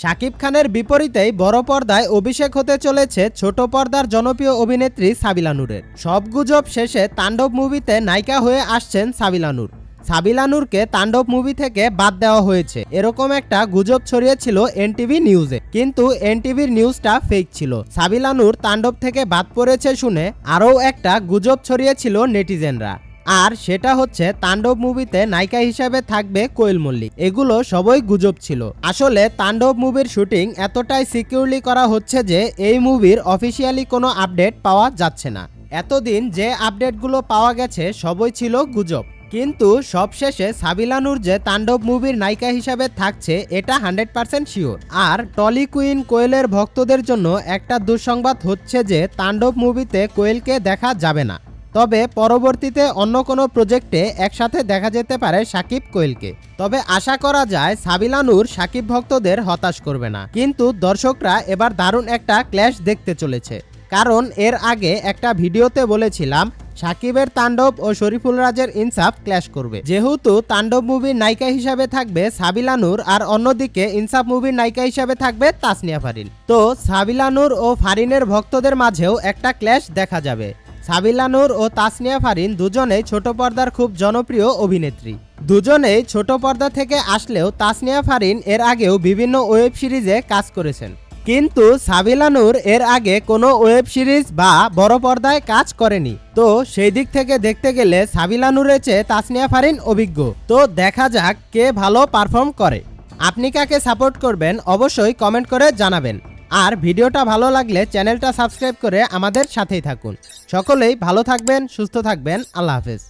শাকিব খানের বিপরীতেই বড় পর্দায় অভিষেক হতে চলেছে ছোট পর্দার জনপ্রিয় অভিনেত্রী সাবিলা নূরের। সব গুজব শেষে তাণ্ডব মুভিতে নায়িকা হয়ে আসছেন সাবিলা নূর। সাবিলা নূরকে তাণ্ডব মুভি থেকে বাদ দেওয়া হয়েছে, এরকম একটা গুজব ছড়িয়েছিল এনটিভি নিউজে, কিন্তু এনটিভির নিউজটা ফেক ছিল। সাবিলা নূর তাণ্ডব থেকে বাদ পড়েছে শুনে আরও একটা গুজব ছড়িয়েছিল নেটিজেনরা, আর সেটা হচ্ছে তাণ্ডব মুভিতে নায়িকা হিসেবে থাকবে কোয়েল মল্লিক। এগুলো সবই গুজব ছিল। আসলে তাণ্ডব মুভির শুটিং এতটাই সিকিউরলি করা হচ্ছে যে এই মুভির অফিসিয়ালি কোনো আপডেট পাওয়া যাচ্ছে না। এতদিন যে আপডেটগুলো পাওয়া গেছে সবই ছিল গুজব, কিন্তু সবশেষে সাবিলা নূর যে তাণ্ডব মুভির নায়িকা হিসাবে থাকছে এটা 100% শিওর। আর টলি কুইন কোয়েলের ভক্তদের জন্য একটা দুঃসংবাদ হচ্ছে যে তাণ্ডব মুভিতে কোয়েলকে দেখা যাবে না, তবে পরবর্তীতে অন্য কোনো প্রজেক্টে একসাথে দেখা যেতে পারে শাকিব কোয়েলকে। তবে আশা করা যায় সাবিলা নূর শাকিব ভক্তদের হতাশ করবে না, কিন্তু দর্শকরা এবার দারুণ একটা ক্ল্যাশ দেখতে চলেছে। কারণ এর আগে একটা ভিডিওতে বলেছিলাম শাকিবের তাণ্ডব ও শরীফুল রাজের ইনসাফ ক্ল্যাশ করবে, যেহেতু তাণ্ডব মুভির নায়িকা হিসাবে থাকবে সাবিলা নূর আর অন্যদিকে ইনসাফ মুভির নায়িকা হিসাবে থাকবে তাসনিয়া ফারিন। তো সাবিলা নূর ও ফারিনের ভক্তদের মাঝেও একটা ক্ল্যাশ দেখা যাবে। সাবিলা নূর ও তাসনিয়া ফারিন দুজনেই ছোট পর্দার খুব জনপ্রিয় অভিনেত্রী। দুজনেই ছোট পর্দা থেকে আসলেও তাসনিয়া ফারিন এর আগেও বিভিন্ন ওয়েব সিরিজে কাজ করেছেন, কিন্তু সাবিলা নূর এর আগে কোনো ওয়েব সিরিজ বা বড় পর্দায় কাজ করেনি। তো সেই দিক থেকে দেখতে গেলে সাবিলা নূরের চেয়ে তাসনিয়া ফারিন অভিজ্ঞ। তো দেখা যাক কে ভালো পারফর্ম করে। আপনি কাকে সাপোর্ট করবেন অবশ্যই কমেন্ট করে জানাবেন। আর ভিডিওটা ভালো লাগলে চ্যানেলটা সাবস্ক্রাইব করে আমাদের সাথেই থাকুন। সকলেই ভালো থাকবেন, সুস্থ থাকবেন। আল্লাহ হাফেজ।